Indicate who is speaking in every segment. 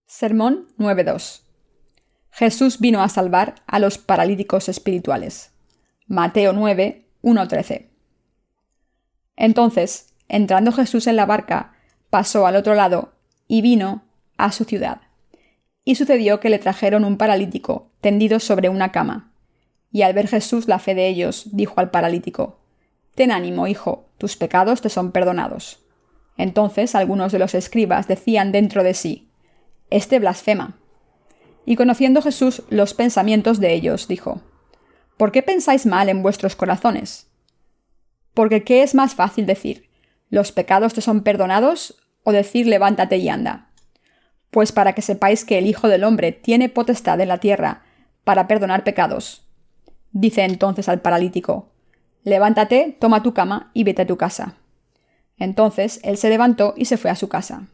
Speaker 1: Sermón 9.2. Jesús vino a salvar a los paralíticos espirituales. Mateo 9:1-13. Entonces, entrando Jesús en la barca, pasó al otro lado y vino a su ciudad. Y sucedió que le trajeron un paralítico tendido sobre una cama. Y al ver Jesús la fe de ellos, dijo al paralítico: «Ten ánimo, hijo, tus pecados te son perdonados». Entonces algunos de los escribas decían dentro de sí: «Este blasfema». Y conociendo Jesús los pensamientos de ellos, dijo: «¿Por qué pensáis mal en vuestros corazones? Porque ¿qué es más fácil decir? ¿Los pecados te son perdonados? ¿O decir levántate y anda? Pues para que sepáis que el Hijo del Hombre tiene potestad en la tierra para perdonar pecados». Dice entonces al paralítico: «Levántate, toma tu cama y vete a tu casa». Entonces él se levantó y se fue a su casa.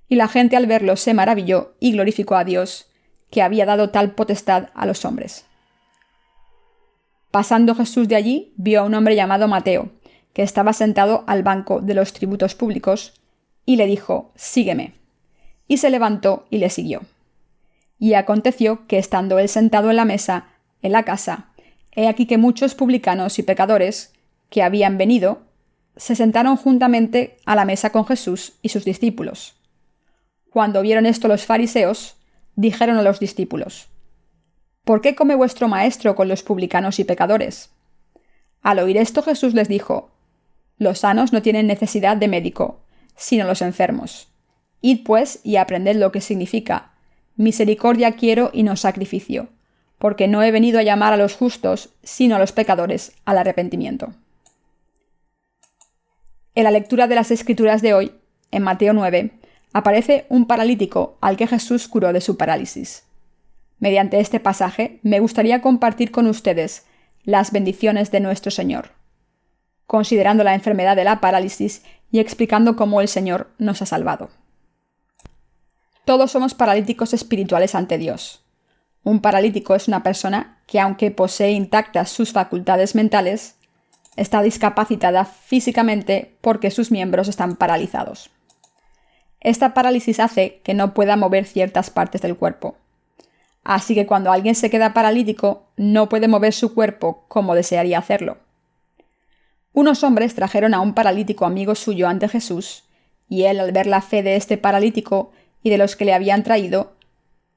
Speaker 1: Y la gente al verlo se maravilló y glorificó a Dios, que había dado tal potestad a los hombres. Pasando Jesús de allí, vio a un hombre llamado Mateo, que estaba sentado al banco de los tributos públicos, y le dijo: «Sígueme». Y se levantó y le siguió. Y aconteció que, estando él sentado en la mesa, en la casa, he aquí que muchos publicanos y pecadores, que habían venido, se sentaron juntamente a la mesa con Jesús y sus discípulos. Cuando vieron esto los fariseos, dijeron a los discípulos: «¿Por qué come vuestro maestro con los publicanos y pecadores?». Al oír esto Jesús les dijo: «Los sanos no tienen necesidad de médico, sino los enfermos. Id pues y aprended lo que significa: misericordia quiero y no sacrificio, porque no he venido a llamar a los justos, sino a los pecadores al arrepentimiento». En la lectura de las Escrituras de hoy, en Mateo 9, aparece un paralítico al que Jesús curó de su parálisis. Mediante este pasaje me gustaría compartir con ustedes las bendiciones de nuestro Señor, considerando la enfermedad de la parálisis y explicando cómo el Señor nos ha salvado. Todos somos paralíticos espirituales ante Dios. Un paralítico es una persona que, aunque posee intactas sus facultades mentales, está discapacitada físicamente porque sus miembros están paralizados. Esta parálisis hace que no pueda mover ciertas partes del cuerpo. Así que cuando alguien se queda paralítico, no puede mover su cuerpo como desearía hacerlo. Unos hombres trajeron a un paralítico amigo suyo ante Jesús, y él, al ver la fe de este paralítico y de los que le habían traído,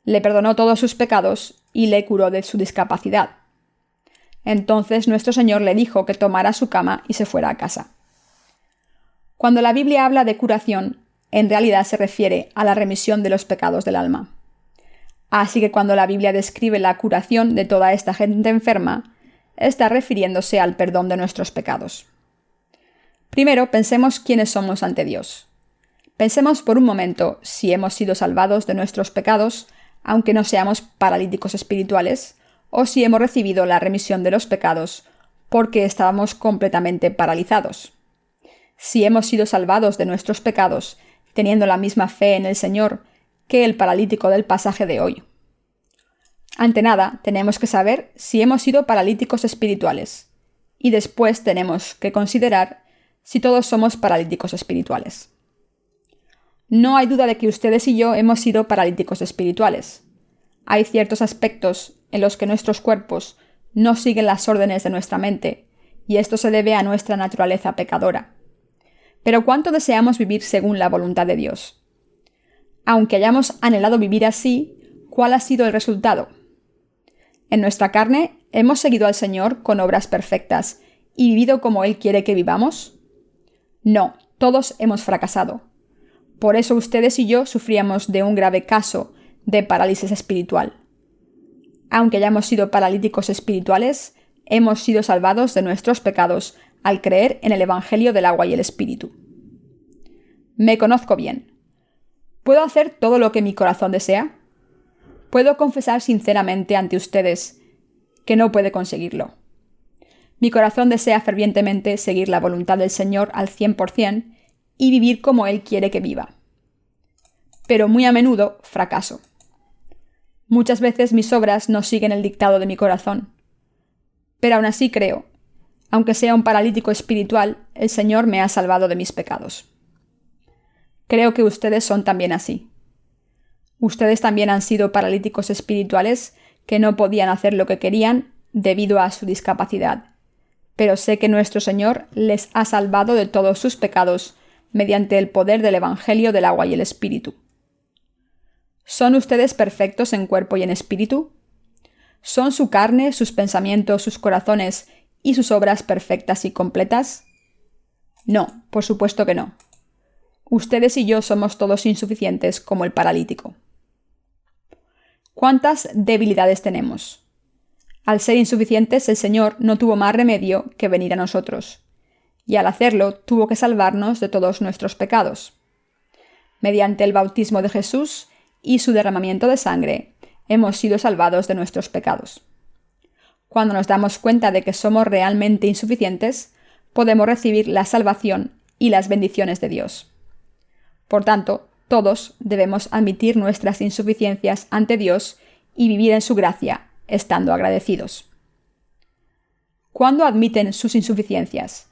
Speaker 1: le perdonó todos sus pecados y le curó de su discapacidad. Entonces nuestro Señor le dijo que tomara su cama y se fuera a casa. Cuando la Biblia habla de curación, en realidad se refiere a la remisión de los pecados del alma. Así que cuando la Biblia describe la curación de toda esta gente enferma, está refiriéndose al perdón de nuestros pecados. Primero, pensemos quiénes somos ante Dios. Pensemos por un momento si hemos sido salvados de nuestros pecados, aunque no seamos paralíticos espirituales, o si hemos recibido la remisión de los pecados porque estábamos completamente paralizados. Si hemos sido salvados de nuestros pecados teniendo la misma fe en el Señor que el paralítico del pasaje de hoy. Ante nada, tenemos que saber si hemos sido paralíticos espirituales, y después tenemos que considerar si todos somos paralíticos espirituales. No hay duda de que ustedes y yo hemos sido paralíticos espirituales. Hay ciertos aspectos en los que nuestros cuerpos no siguen las órdenes de nuestra mente, y esto se debe a nuestra naturaleza pecadora. Pero ¿cuánto deseamos vivir según la voluntad de Dios? Aunque hayamos anhelado vivir así, ¿cuál ha sido el resultado? En nuestra carne, ¿hemos seguido al Señor con obras perfectas y vivido como Él quiere que vivamos? No, todos hemos fracasado. Por eso ustedes y yo sufríamos de un grave caso de parálisis espiritual. Aunque hayamos sido paralíticos espirituales, hemos sido salvados de nuestros pecados al creer en el Evangelio del agua y el Espíritu. Me conozco bien. ¿Puedo hacer todo lo que mi corazón desea? Puedo confesar sinceramente ante ustedes que no puede conseguirlo. Mi corazón desea fervientemente seguir la voluntad del Señor al 100% y vivir como Él quiere que viva. Pero muy a menudo fracaso. Muchas veces mis obras no siguen el dictado de mi corazón. Pero aún así creo, aunque sea un paralítico espiritual, el Señor me ha salvado de mis pecados. Creo que ustedes son también así. Ustedes también han sido paralíticos espirituales que no podían hacer lo que querían debido a su discapacidad. Pero sé que nuestro Señor les ha salvado de todos sus pecados mediante el poder del Evangelio del agua y el Espíritu. ¿Son ustedes perfectos en cuerpo y en espíritu? ¿Son su carne, sus pensamientos, sus corazones y sus obras perfectas y completas? No, por supuesto que no. Ustedes y yo somos todos insuficientes como el paralítico. ¿Cuántas debilidades tenemos? Al ser insuficientes, el Señor no tuvo más remedio que venir a nosotros, y al hacerlo tuvo que salvarnos de todos nuestros pecados. Mediante el bautismo de Jesús y su derramamiento de sangre, hemos sido salvados de nuestros pecados. Cuando nos damos cuenta de que somos realmente insuficientes, podemos recibir la salvación y las bendiciones de Dios. Por tanto, todos debemos admitir nuestras insuficiencias ante Dios y vivir en su gracia, estando agradecidos. ¿Cuándo admiten sus insuficiencias?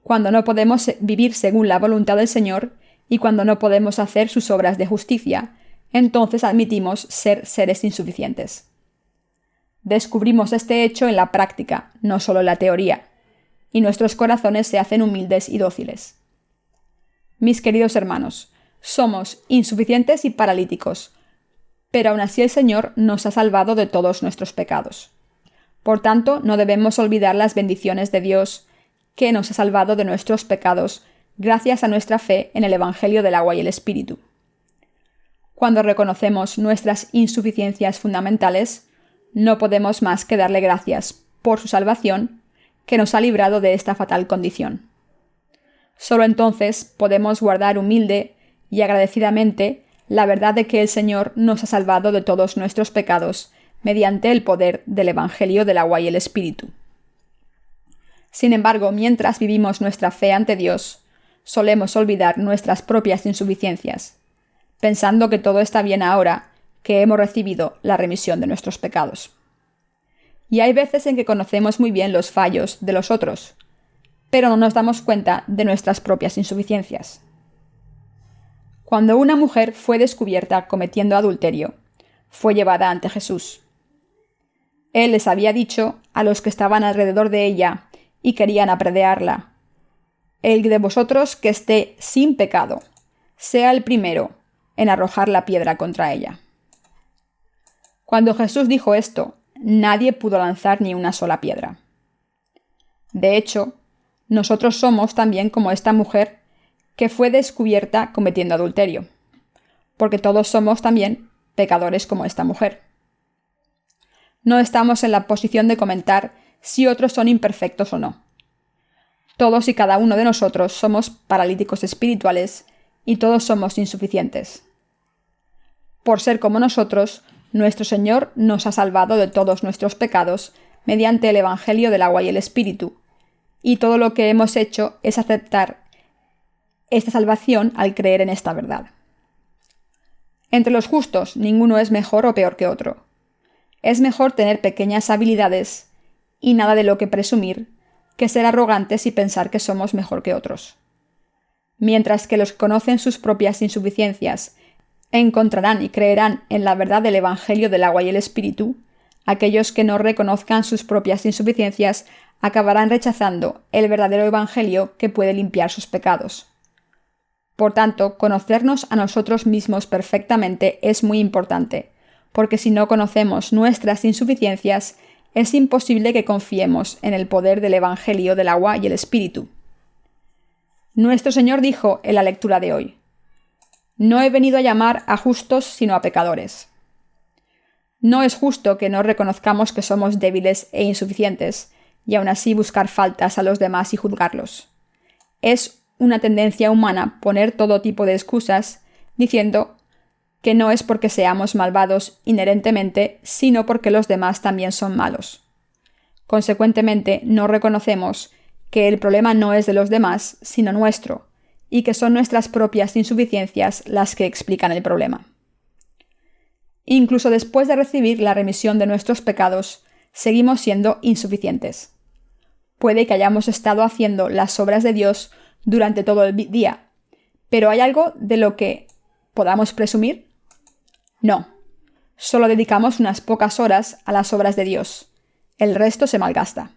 Speaker 1: Cuando no podemos vivir según la voluntad del Señor y cuando no podemos hacer sus obras de justicia, entonces admitimos ser seres insuficientes. Descubrimos este hecho en la práctica, no solo en la teoría, y nuestros corazones se hacen humildes y dóciles. Mis queridos hermanos, somos insuficientes y paralíticos, pero aún así el Señor nos ha salvado de todos nuestros pecados. Por tanto, no debemos olvidar las bendiciones de Dios, que nos ha salvado de nuestros pecados gracias a nuestra fe en el Evangelio del agua y el Espíritu. Cuando reconocemos nuestras insuficiencias fundamentales, no podemos más que darle gracias por su salvación, que nos ha librado de esta fatal condición. Solo entonces podemos guardar humilde y agradecidamente la verdad de que el Señor nos ha salvado de todos nuestros pecados mediante el poder del Evangelio del agua y el Espíritu. Sin embargo, mientras vivimos nuestra fe ante Dios, solemos olvidar nuestras propias insuficiencias, pensando que todo está bien ahora que hemos recibido la remisión de nuestros pecados. Y hay veces en que conocemos muy bien los fallos de los otros, pero no nos damos cuenta de nuestras propias insuficiencias. Cuando una mujer fue descubierta cometiendo adulterio, fue llevada ante Jesús. Él les había dicho a los que estaban alrededor de ella y querían apedrearla: el de vosotros que esté sin pecado, sea el primero en arrojar la piedra contra ella. Cuando Jesús dijo esto, nadie pudo lanzar ni una sola piedra. De hecho, nosotros somos también como esta mujer que fue descubierta cometiendo adulterio, porque todos somos también pecadores como esta mujer. No estamos en la posición de comentar si otros son imperfectos o no. Todos y cada uno de nosotros somos paralíticos espirituales y todos somos insuficientes. Por ser como nosotros, nuestro Señor nos ha salvado de todos nuestros pecados mediante el Evangelio del agua y el Espíritu, y todo lo que hemos hecho es aceptar esta salvación al creer en esta verdad. Entre los justos, ninguno es mejor o peor que otro. Es mejor tener pequeñas habilidades y nada de lo que presumir que ser arrogantes y pensar que somos mejor que otros. Mientras que los que conocen sus propias insuficiencias encontrarán y creerán en la verdad del Evangelio del agua y el Espíritu, aquellos que no reconozcan sus propias insuficiencias acabarán rechazando el verdadero Evangelio que puede limpiar sus pecados. Por tanto, conocernos a nosotros mismos perfectamente es muy importante, porque si no conocemos nuestras insuficiencias, es imposible que confiemos en el poder del Evangelio del agua y el Espíritu. Nuestro Señor dijo en la lectura de hoy: «No he venido a llamar a justos sino a pecadores». No es justo que no reconozcamos que somos débiles e insuficientes, y aún así buscar faltas a los demás y juzgarlos. Es una tendencia humana poner todo tipo de excusas, diciendo que no es porque seamos malvados inherentemente, sino porque los demás también son malos. Consecuentemente, no reconocemos que el problema no es de los demás, sino nuestro, y que son nuestras propias insuficiencias las que explican el problema. Incluso después de recibir la remisión de nuestros pecados, seguimos siendo insuficientes. Puede que hayamos estado haciendo las obras de Dios durante todo el día, pero ¿hay algo de lo que podamos presumir? No, solo dedicamos unas pocas horas a las obras de Dios. El resto se malgasta.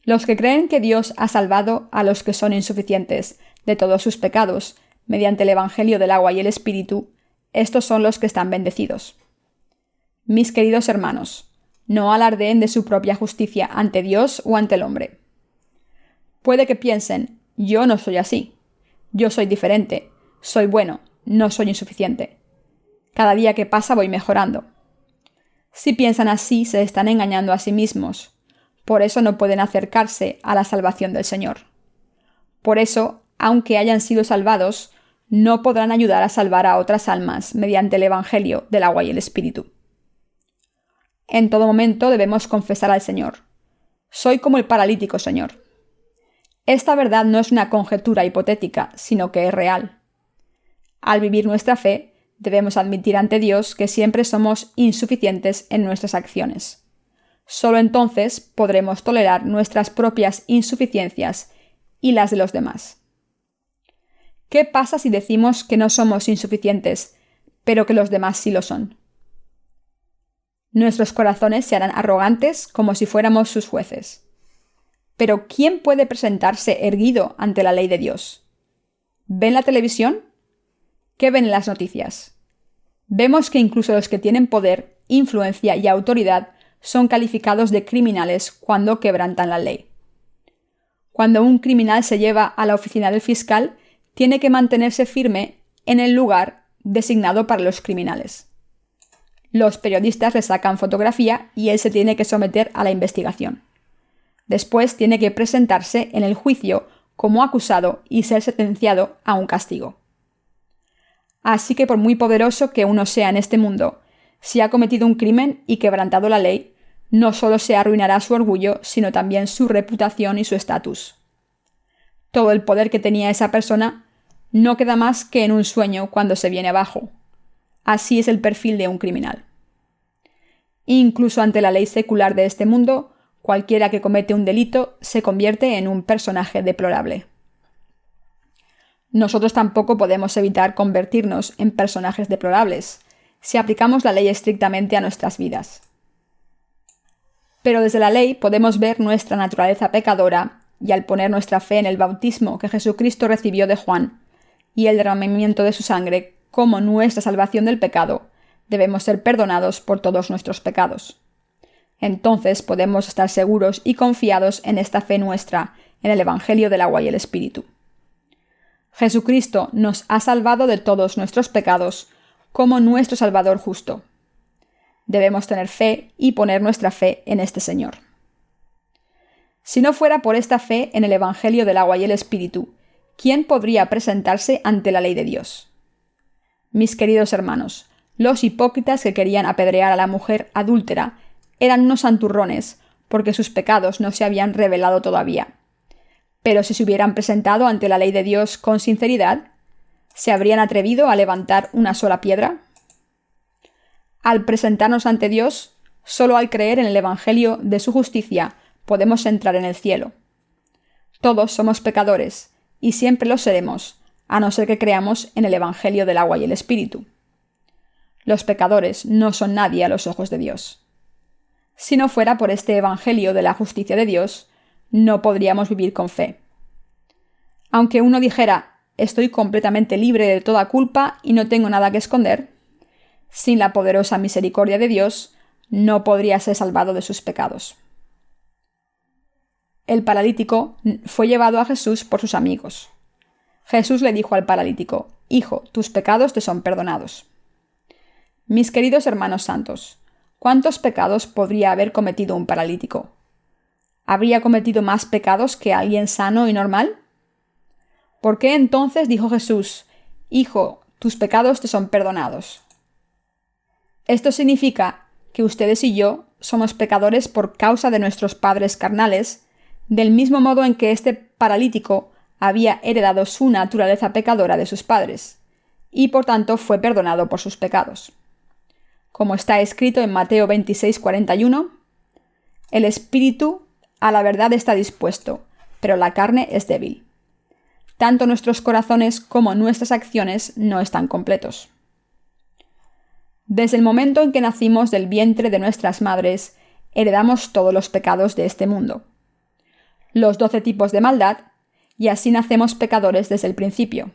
Speaker 1: Los que creen que Dios ha salvado a los que son insuficientes de todos sus pecados mediante el Evangelio del agua y el Espíritu, estos son los que están bendecidos. Mis queridos hermanos, no alardeen de su propia justicia ante Dios o ante el hombre. Puede que piensen, yo no soy así, yo soy diferente, soy bueno, no soy insuficiente. Cada día que pasa voy mejorando. Si piensan así, se están engañando a sí mismos. Por eso no pueden acercarse a la salvación del Señor. Por eso, aunque hayan sido salvados, no podrán ayudar a salvar a otras almas mediante el Evangelio del agua y el Espíritu. En todo momento debemos confesar al Señor: soy como el paralítico, Señor. Esta verdad no es una conjetura hipotética, sino que es real. Al vivir nuestra fe, debemos admitir ante Dios que siempre somos insuficientes en nuestras acciones. Solo entonces podremos tolerar nuestras propias insuficiencias y las de los demás. ¿Qué pasa si decimos que no somos insuficientes, pero que los demás sí lo son? Nuestros corazones se harán arrogantes como si fuéramos sus jueces. Pero ¿quién puede presentarse erguido ante la ley de Dios? ¿Ven la televisión? ¿Qué ven en las noticias? Vemos que incluso los que tienen poder, influencia y autoridad son calificados de criminales cuando quebrantan la ley. Cuando un criminal se lleva a la oficina del fiscal, tiene que mantenerse firme en el lugar designado para los criminales. Los periodistas le sacan fotografía y él se tiene que someter a la investigación. Después tiene que presentarse en el juicio como acusado y ser sentenciado a un castigo. Así que por muy poderoso que uno sea en este mundo, si ha cometido un crimen y quebrantado la ley, no solo se arruinará su orgullo, sino también su reputación y su estatus. Todo el poder que tenía esa persona no queda más que en un sueño cuando se viene abajo. Así es el perfil de un criminal. Incluso ante la ley secular de este mundo, cualquiera que comete un delito se convierte en un personaje deplorable. Nosotros tampoco podemos evitar convertirnos en personajes deplorables si aplicamos la ley estrictamente a nuestras vidas. Pero desde la ley podemos ver nuestra naturaleza pecadora y al poner nuestra fe en el bautismo que Jesucristo recibió de Juan y el derramamiento de su sangre como nuestra salvación del pecado, debemos ser perdonados por todos nuestros pecados. Entonces podemos estar seguros y confiados en esta fe nuestra, en el Evangelio del agua y el Espíritu. Jesucristo nos ha salvado de todos nuestros pecados como nuestro Salvador justo. Debemos tener fe y poner nuestra fe en este Señor. Si no fuera por esta fe en el Evangelio del agua y el Espíritu, ¿quién podría presentarse ante la ley de Dios? Mis queridos hermanos, los hipócritas que querían apedrear a la mujer adúltera eran unos santurrones porque sus pecados no se habían revelado todavía. Pero si se hubieran presentado ante la ley de Dios con sinceridad, ¿se habrían atrevido a levantar una sola piedra? Al presentarnos ante Dios, solo al creer en el Evangelio de su justicia podemos entrar en el cielo. Todos somos pecadores, y siempre lo seremos, a no ser que creamos en el Evangelio del agua y el Espíritu. Los pecadores no son nadie a los ojos de Dios. Si no fuera por este Evangelio de la justicia de Dios, no podríamos vivir con fe. Aunque uno dijera, estoy completamente libre de toda culpa y no tengo nada que esconder, sin la poderosa misericordia de Dios, no podría ser salvado de sus pecados. El paralítico fue llevado a Jesús por sus amigos. Jesús le dijo al paralítico: «Hijo, tus pecados te son perdonados». Mis queridos hermanos santos, ¿cuántos pecados podría haber cometido un paralítico? ¿Habría cometido más pecados que alguien sano y normal? ¿Por qué entonces dijo Jesús: «Hijo, tus pecados te son perdonados»? Esto significa que ustedes y yo somos pecadores por causa de nuestros padres carnales, del mismo modo en que este paralítico había heredado su naturaleza pecadora de sus padres, y por tanto fue perdonado por sus pecados. Como está escrito en Mateo 26:41, el espíritu a la verdad está dispuesto, pero la carne es débil. Tanto nuestros corazones como nuestras acciones no están completos. Desde el momento en que nacimos del vientre de nuestras madres, heredamos todos los pecados de este mundo, los 12 tipos de maldad, y así nacemos pecadores desde el principio.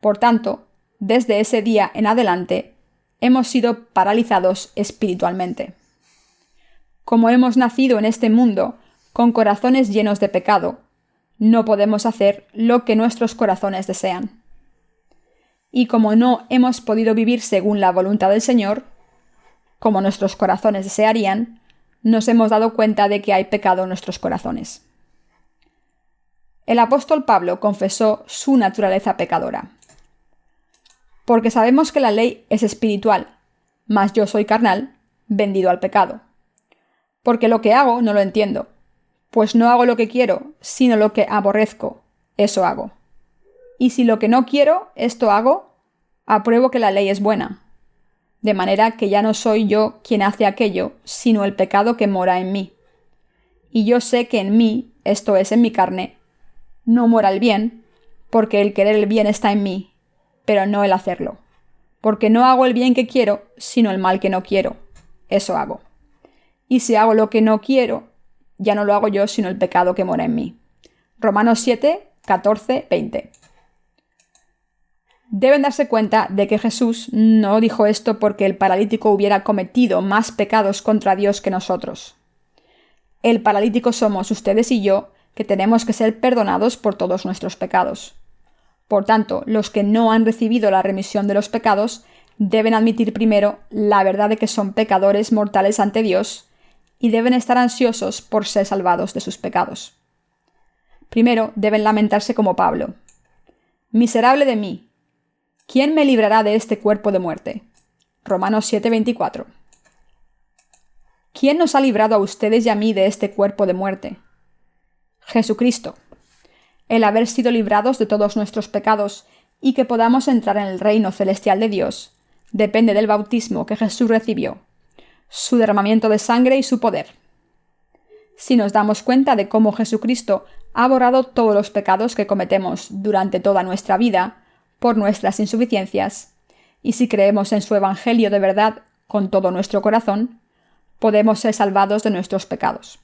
Speaker 1: Por tanto, desde ese día en adelante, hemos sido paralizados espiritualmente. Como hemos nacido en este mundo con corazones llenos de pecado, no podemos hacer lo que nuestros corazones desean. Y como no hemos podido vivir según la voluntad del Señor, como nuestros corazones desearían, nos hemos dado cuenta de que hay pecado en nuestros corazones. El apóstol Pablo confesó su naturaleza pecadora. Porque sabemos que la ley es espiritual, mas yo soy carnal, vendido al pecado. Porque lo que hago no lo entiendo, pues no hago lo que quiero, sino lo que aborrezco, eso hago. Y si lo que no quiero, esto hago, apruebo que la ley es buena. De manera que ya no soy yo quien hace aquello, sino el pecado que mora en mí. Y yo sé que en mí, esto es en mi carne, no mora el bien, porque el querer el bien está en mí, pero no el hacerlo. Porque no hago el bien que quiero, sino el mal que no quiero, eso hago. Y si hago lo que no quiero, ya no lo hago yo, sino el pecado que mora en mí. Romanos 7, 14, 20. Deben darse cuenta de que Jesús no dijo esto porque el paralítico hubiera cometido más pecados contra Dios que nosotros. El paralítico somos ustedes y yo, que tenemos que ser perdonados por todos nuestros pecados. Por tanto, los que no han recibido la remisión de los pecados deben admitir primero la verdad de que son pecadores mortales ante Dios y deben estar ansiosos por ser salvados de sus pecados. Primero, deben lamentarse como Pablo. Miserable de mí, ¿quién me librará de este cuerpo de muerte? Romanos 7:24. ¿Quién nos ha librado a ustedes y a mí de este cuerpo de muerte? Jesucristo. El haber sido librados de todos nuestros pecados y que podamos entrar en el reino celestial de Dios depende del bautismo que Jesús recibió, su derramamiento de sangre y su poder. Si nos damos cuenta de cómo Jesucristo ha borrado todos los pecados que cometemos durante toda nuestra vida por nuestras insuficiencias, y si creemos en su Evangelio de verdad con todo nuestro corazón, podemos ser salvados de nuestros pecados.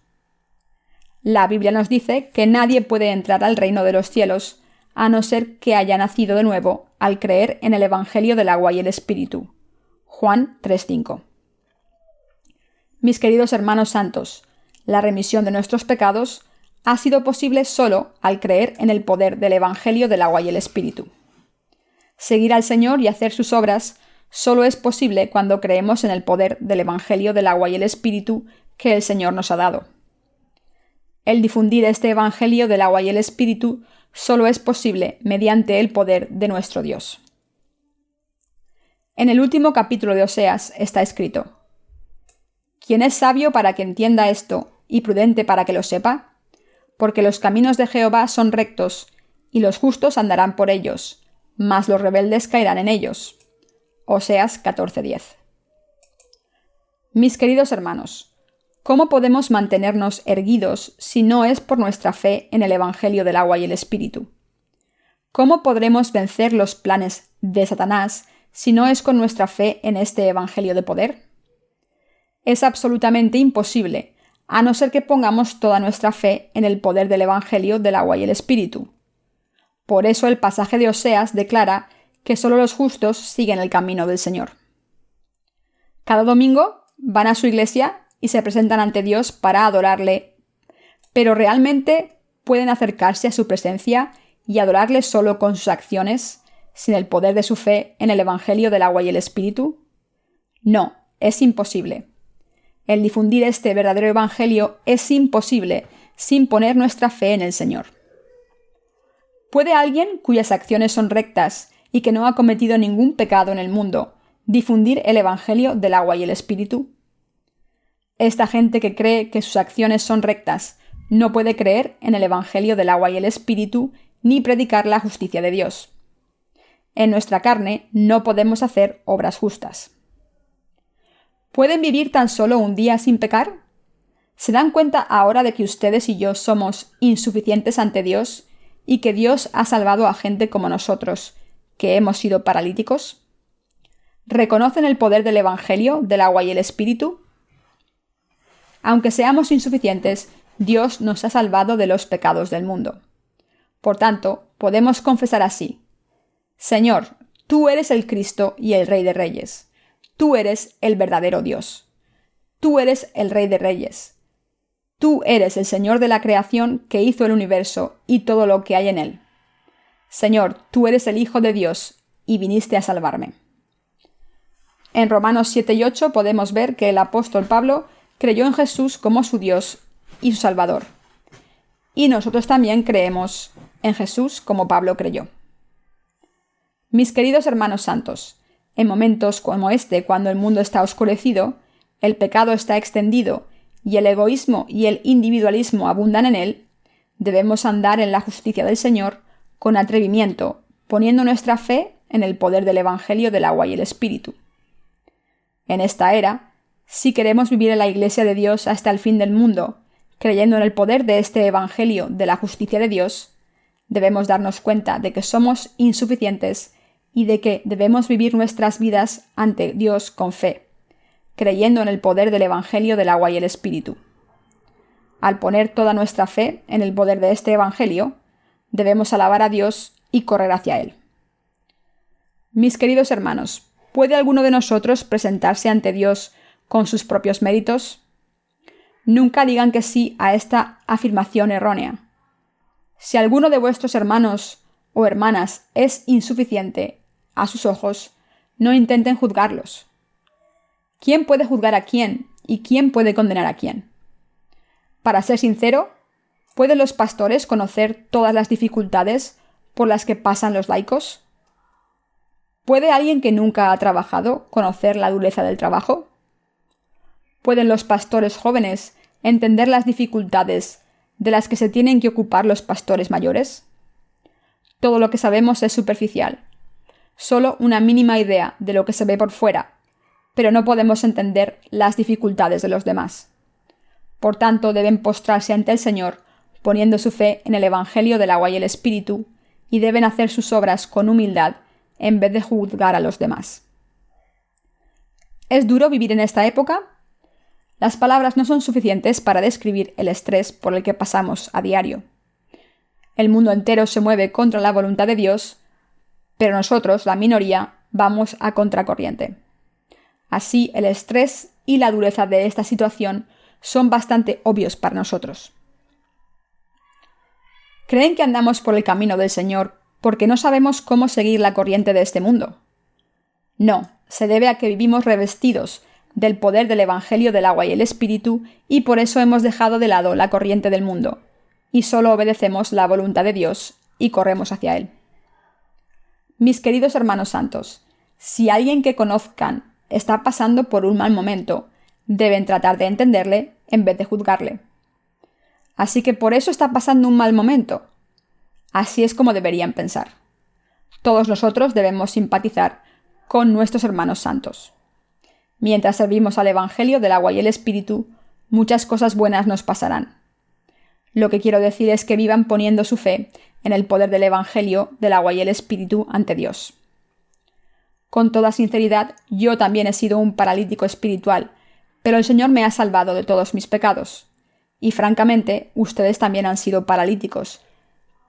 Speaker 1: La Biblia nos dice que nadie puede entrar al reino de los cielos a no ser que haya nacido de nuevo al creer en el Evangelio del agua y el Espíritu. Juan 3:5. Mis queridos hermanos santos, la remisión de nuestros pecados ha sido posible solo al creer en el poder del Evangelio del agua y el Espíritu. Seguir al Señor y hacer sus obras solo es posible cuando creemos en el poder del Evangelio del agua y el Espíritu que el Señor nos ha dado. El difundir este Evangelio del agua y el Espíritu solo es posible mediante el poder de nuestro Dios. En el último capítulo de Oseas está escrito: ¿Quién es sabio para que entienda esto y prudente para que lo sepa? Porque los caminos de Jehová son rectos, y los justos andarán por ellos, mas los rebeldes caerán en ellos. Oseas 14:10. Mis queridos hermanos, ¿cómo podemos mantenernos erguidos si no es por nuestra fe en el Evangelio del agua y el Espíritu? ¿Cómo podremos vencer los planes de Satanás si no es con nuestra fe en este Evangelio de poder? Es absolutamente imposible, a no ser que pongamos toda nuestra fe en el poder del Evangelio del agua y el Espíritu. Por eso el pasaje de Oseas declara que solo los justos siguen el camino del Señor. Cada domingo van a su iglesia y se presentan ante Dios para adorarle, pero ¿realmente pueden acercarse a su presencia y adorarle solo con sus acciones, sin el poder de su fe en el Evangelio del agua y el Espíritu? No, es imposible. El difundir este verdadero Evangelio es imposible sin poner nuestra fe en el Señor. ¿Puede alguien cuyas acciones son rectas y que no ha cometido ningún pecado en el mundo difundir el Evangelio del agua y el Espíritu? Esta gente que cree que sus acciones son rectas no puede creer en el Evangelio del agua y el Espíritu ni predicar la justicia de Dios. En nuestra carne no podemos hacer obras justas. ¿Pueden vivir tan solo un día sin pecar? ¿Se dan cuenta ahora de que ustedes y yo somos insuficientes ante Dios y que Dios ha salvado a gente como nosotros, que hemos sido paralíticos? ¿Reconocen el poder del Evangelio, del agua y el Espíritu? Aunque seamos insuficientes, Dios nos ha salvado de los pecados del mundo. Por tanto, podemos confesar así: Señor, tú eres el Cristo y el Rey de Reyes. Tú eres el verdadero Dios. Tú eres el Rey de Reyes. Tú eres el Señor de la creación que hizo el universo y todo lo que hay en él. Señor, tú eres el Hijo de Dios y viniste a salvarme. En Romanos 7 y 8 podemos ver que el apóstol Pablo creyó en Jesús como su Dios y su Salvador. Y nosotros también creemos en Jesús como Pablo creyó. Mis queridos hermanos santos, en momentos como este, cuando el mundo está oscurecido, el pecado está extendido y el egoísmo y el individualismo abundan en él, debemos andar en la justicia del Señor con atrevimiento, poniendo nuestra fe en el poder del Evangelio del agua y el Espíritu. En esta era, si queremos vivir en la Iglesia de Dios hasta el fin del mundo, creyendo en el poder de este Evangelio de la justicia de Dios, debemos darnos cuenta de que somos insuficientes y de que debemos vivir nuestras vidas ante Dios con fe, creyendo en el poder del Evangelio del agua y el Espíritu. Al poner toda nuestra fe en el poder de este Evangelio, debemos alabar a Dios y correr hacia Él. Mis queridos hermanos, ¿puede alguno de nosotros presentarse ante Dios con sus propios méritos? Nunca digan que sí a esta afirmación errónea. Si alguno de vuestros hermanos o hermanas es insuficiente a sus ojos, no intenten juzgarlos. ¿Quién puede juzgar a quién y quién puede condenar a quién? Para ser sincero, ¿pueden los pastores conocer todas las dificultades por las que pasan los laicos? ¿Puede alguien que nunca ha trabajado conocer la dureza del trabajo? ¿Pueden los pastores jóvenes entender las dificultades de las que se tienen que ocupar los pastores mayores? Todo lo que sabemos es superficial, solo una mínima idea de lo que se ve por fuera, pero no podemos entender las dificultades de los demás. Por tanto, deben postrarse ante el Señor, poniendo su fe en el Evangelio del agua y el Espíritu, y deben hacer sus obras con humildad en vez de juzgar a los demás. ¿Es duro vivir en esta época? Las palabras no son suficientes para describir el estrés por el que pasamos a diario. El mundo entero se mueve contra la voluntad de Dios, pero nosotros, la minoría, vamos a contracorriente. Así, el estrés y la dureza de esta situación son bastante obvios para nosotros. ¿Creen que andamos por el camino del Señor porque no sabemos cómo seguir la corriente de este mundo? No, se debe a que vivimos revestidos del poder del Evangelio del agua y el Espíritu, y por eso hemos dejado de lado la corriente del mundo, y solo obedecemos la voluntad de Dios y corremos hacia Él. Mis queridos hermanos santos, si alguien que conozcan está pasando por un mal momento, deben tratar de entenderle en vez de juzgarle. Así que por eso está pasando un mal momento. Así es como deberían pensar. Todos nosotros debemos simpatizar con nuestros hermanos santos. Mientras servimos al Evangelio del agua y el Espíritu, muchas cosas buenas nos pasarán. Lo que quiero decir es que vivan poniendo su fe en el poder del Evangelio del agua y el Espíritu ante Dios. Con toda sinceridad, yo también he sido un paralítico espiritual, pero el Señor me ha salvado de todos mis pecados. Y francamente, ustedes también han sido paralíticos,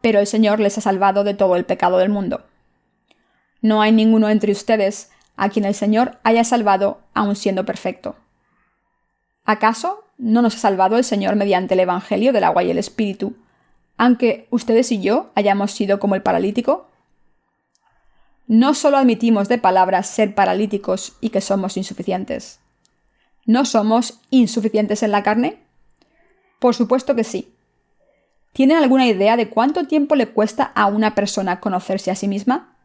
Speaker 1: pero el Señor les ha salvado de todo el pecado del mundo. No hay ninguno entre ustedes a quien el Señor haya salvado aun siendo perfecto. ¿Acaso no nos ha salvado el Señor mediante el Evangelio del agua y el Espíritu, aunque ustedes y yo hayamos sido como el paralítico? No solo admitimos de palabras ser paralíticos y que somos insuficientes. ¿No somos insuficientes en la carne? Por supuesto que sí. ¿Tienen alguna idea de cuánto tiempo le cuesta a una persona conocerse a sí misma?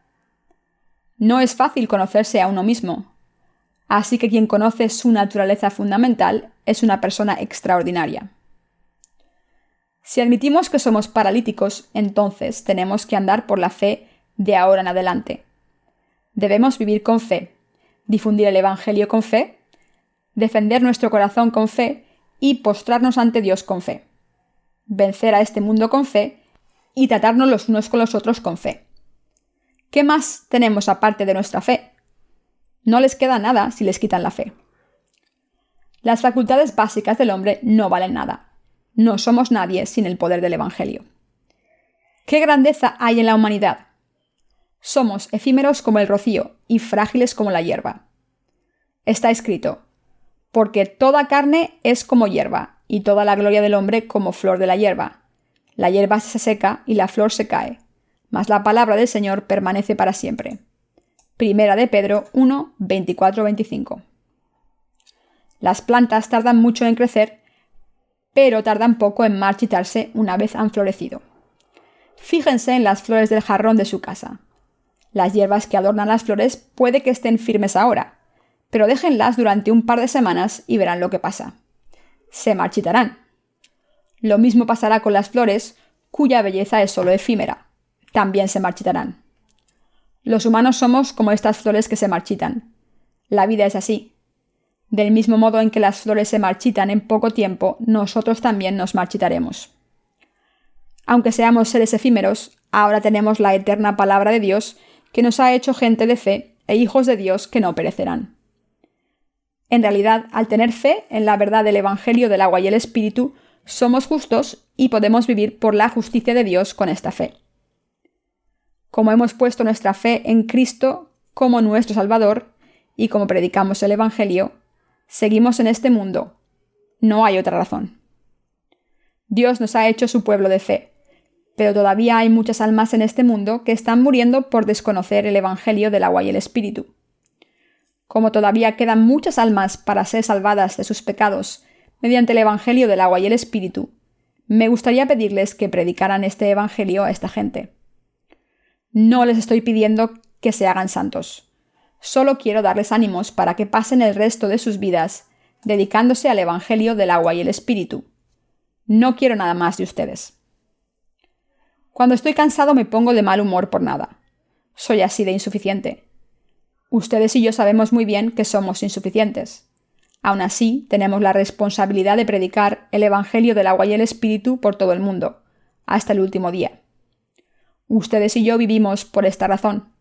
Speaker 1: No es fácil conocerse a uno mismo. Así que quien conoce su naturaleza fundamental es una persona extraordinaria. Si admitimos que somos paralíticos, entonces tenemos que andar por la fe de ahora en adelante. Debemos vivir con fe, difundir el Evangelio con fe, defender nuestro corazón con fe y postrarnos ante Dios con fe. Vencer a este mundo con fe y tratarnos los unos con los otros con fe. ¿Qué más tenemos aparte de nuestra fe? No les queda nada si les quitan la fe. Las facultades básicas del hombre no valen nada. No somos nadie sin el poder del Evangelio. ¿Qué grandeza hay en la humanidad? Somos efímeros como el rocío y frágiles como la hierba. Está escrito: porque toda carne es como hierba, y toda la gloria del hombre como flor de la hierba. La hierba se seca y la flor se cae, mas la palabra del Señor permanece para siempre. Primera de Pedro 1, 24-25. Las plantas tardan mucho en crecer, pero tardan poco en marchitarse una vez han florecido. Fíjense en las flores del jarrón de su casa. Las hierbas que adornan las flores puede que estén firmes ahora, pero déjenlas durante un par de semanas y verán lo que pasa. Se marchitarán. Lo mismo pasará con las flores, cuya belleza es solo efímera. También se marchitarán. Los humanos somos como estas flores que se marchitan. La vida es así. Del mismo modo en que las flores se marchitan en poco tiempo, nosotros también nos marchitaremos. Aunque seamos seres efímeros, ahora tenemos la eterna palabra de Dios, que nos ha hecho gente de fe e hijos de Dios que no perecerán. En realidad, al tener fe en la verdad del Evangelio del agua y el Espíritu, somos justos y podemos vivir por la justicia de Dios con esta fe. Como hemos puesto nuestra fe en Cristo como nuestro Salvador y como predicamos el Evangelio, seguimos en este mundo. No hay otra razón. Dios nos ha hecho su pueblo de fe, pero todavía hay muchas almas en este mundo que están muriendo por desconocer el Evangelio del agua y el Espíritu. Como todavía quedan muchas almas para ser salvadas de sus pecados mediante el Evangelio del agua y el Espíritu, me gustaría pedirles que predicaran este Evangelio a esta gente. No les estoy pidiendo que se hagan santos. Solo quiero darles ánimos para que pasen el resto de sus vidas dedicándose al Evangelio del agua y el Espíritu. No quiero nada más de ustedes. Cuando estoy cansado me pongo de mal humor por nada. Soy así de insuficiente. Ustedes y yo sabemos muy bien que somos insuficientes. Aún así, tenemos la responsabilidad de predicar el Evangelio del agua y el Espíritu por todo el mundo, hasta el último día. Ustedes y yo vivimos por esta razón.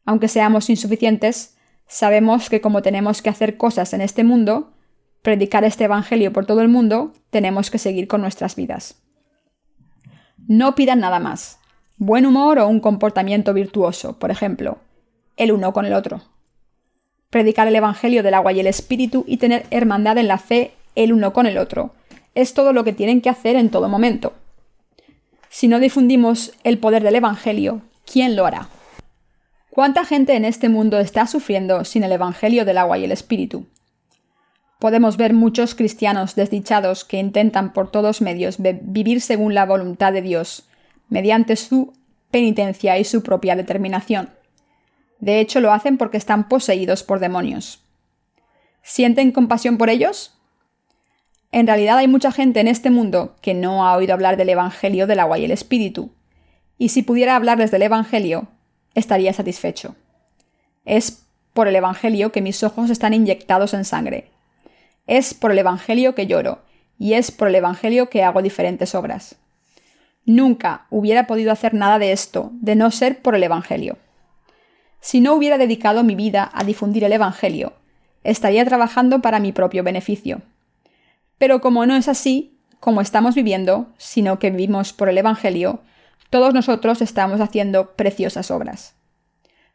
Speaker 1: Aunque seamos insuficientes, sabemos que como tenemos que hacer cosas en este mundo, predicar este Evangelio por todo el mundo, tenemos que seguir con nuestras vidas. No pidan nada más. Buen humor o un comportamiento virtuoso, por ejemplo, el uno con el otro. Predicar el Evangelio del agua y el Espíritu y tener hermandad en la fe el uno con el otro. Es todo lo que tienen que hacer en todo momento. Si no difundimos el poder del Evangelio, ¿quién lo hará? ¿Cuánta gente en este mundo está sufriendo sin el Evangelio del agua y el Espíritu? Podemos ver muchos cristianos desdichados que intentan por todos medios vivir según la voluntad de Dios, mediante su penitencia y su propia determinación. De hecho, lo hacen porque están poseídos por demonios. ¿Sienten compasión por ellos? En realidad hay mucha gente en este mundo que no ha oído hablar del Evangelio del agua y el Espíritu, y si pudiera hablarles del Evangelio, estaría satisfecho. Es por el Evangelio que mis ojos están inyectados en sangre. Es por el Evangelio que lloro, y es por el Evangelio que hago diferentes obras. Nunca hubiera podido hacer nada de esto de no ser por el Evangelio. Si no hubiera dedicado mi vida a difundir el Evangelio, estaría trabajando para mi propio beneficio. Pero como no es así, como estamos viviendo, sino que vivimos por el Evangelio, todos nosotros estamos haciendo preciosas obras.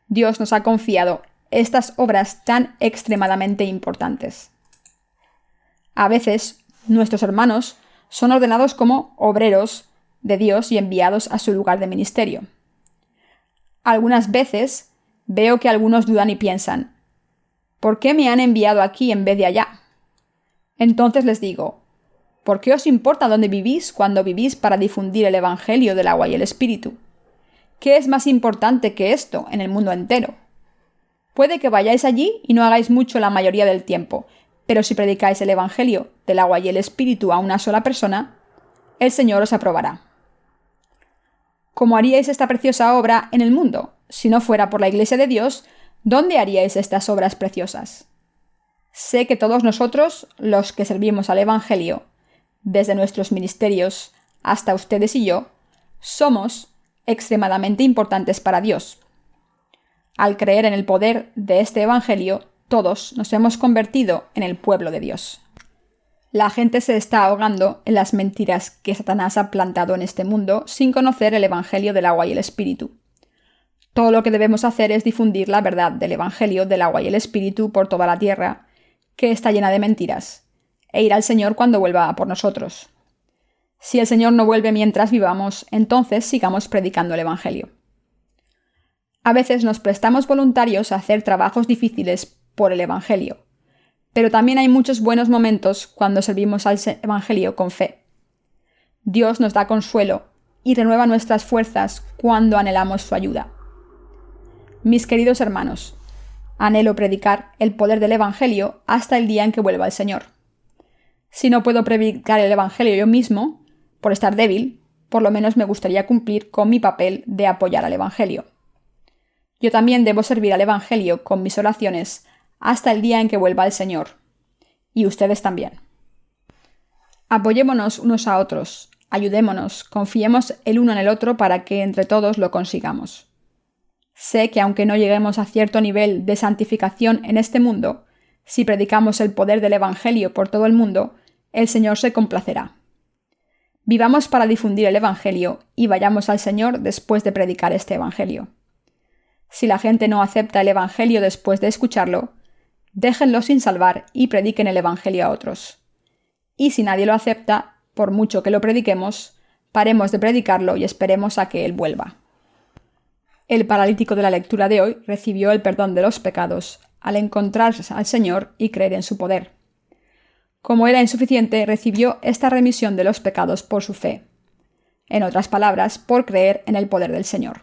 Speaker 1: Dios nos ha confiado estas obras tan extremadamente importantes. A veces, nuestros hermanos son ordenados como obreros de Dios y enviados a su lugar de ministerio. Algunas veces veo que algunos dudan y piensan, ¿por qué me han enviado aquí en vez de allá? Entonces les digo, ¿por qué os importa dónde vivís cuando vivís para difundir el Evangelio del agua y el Espíritu? ¿Qué es más importante que esto en el mundo entero? Puede que vayáis allí y no hagáis mucho la mayoría del tiempo, pero si predicáis el Evangelio del agua y el Espíritu a una sola persona, el Señor os aprobará. ¿Cómo haríais esta preciosa obra en el mundo? Si no fuera por la Iglesia de Dios, ¿dónde haríais estas obras preciosas? Sé que todos nosotros, los que servimos al Evangelio, desde nuestros ministerios hasta ustedes y yo, somos extremadamente importantes para Dios. Al creer en el poder de este Evangelio, todos nos hemos convertido en el pueblo de Dios. La gente se está ahogando en las mentiras que Satanás ha plantado en este mundo sin conocer el Evangelio del agua y el Espíritu. Todo lo que debemos hacer es difundir la verdad del Evangelio del agua y el Espíritu por toda la tierra, que está llena de mentiras, e ir al Señor cuando vuelva por nosotros. Si el Señor no vuelve mientras vivamos, entonces sigamos predicando el Evangelio. A veces nos prestamos voluntarios a hacer trabajos difíciles por el Evangelio, pero también hay muchos buenos momentos cuando servimos al Evangelio con fe. Dios nos da consuelo y renueva nuestras fuerzas cuando anhelamos su ayuda. Mis queridos hermanos, anhelo predicar el poder del Evangelio hasta el día en que vuelva el Señor. Si no puedo predicar el Evangelio yo mismo, por estar débil, por lo menos me gustaría cumplir con mi papel de apoyar al Evangelio. Yo también debo servir al Evangelio con mis oraciones hasta el día en que vuelva el Señor. Y ustedes también. Apoyémonos unos a otros, ayudémonos, confiemos el uno en el otro para que entre todos lo consigamos. Sé que aunque no lleguemos a cierto nivel de santificación en este mundo, si predicamos el poder del Evangelio por todo el mundo, el Señor se complacerá. Vivamos para difundir el Evangelio y vayamos al Señor después de predicar este Evangelio. Si la gente no acepta el Evangelio después de escucharlo, déjenlo sin salvar y prediquen el Evangelio a otros. Y si nadie lo acepta, por mucho que lo prediquemos, paremos de predicarlo y esperemos a que Él vuelva. El paralítico de la lectura de hoy recibió el perdón de los pecados al encontrarse al Señor y creer en su poder. Como era insuficiente, recibió esta remisión de los pecados por su fe. En otras palabras, por creer en el poder del Señor.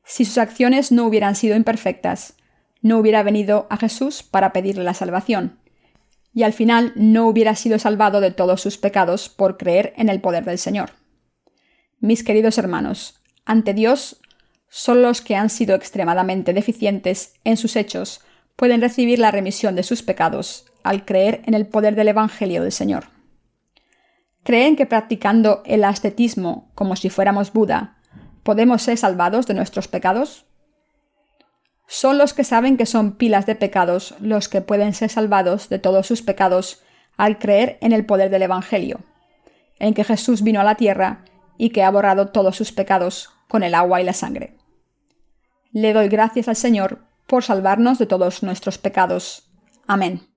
Speaker 1: Si sus acciones no hubieran sido imperfectas, no hubiera venido a Jesús para pedirle la salvación, y al final no hubiera sido salvado de todos sus pecados por creer en el poder del Señor. Mis queridos hermanos, ante Dios, solo los que han sido extremadamente deficientes en sus hechos pueden recibir la remisión de sus pecados al creer en el poder del Evangelio del Señor. ¿Creen que practicando el ascetismo como si fuéramos Buda, podemos ser salvados de nuestros pecados? Son los que saben que son pilas de pecados los que pueden ser salvados de todos sus pecados al creer en el poder del Evangelio, en que Jesús vino a la tierra y que ha borrado todos sus pecados con el agua y la sangre. Le doy gracias al Señor por salvarnos de todos nuestros pecados. Amén.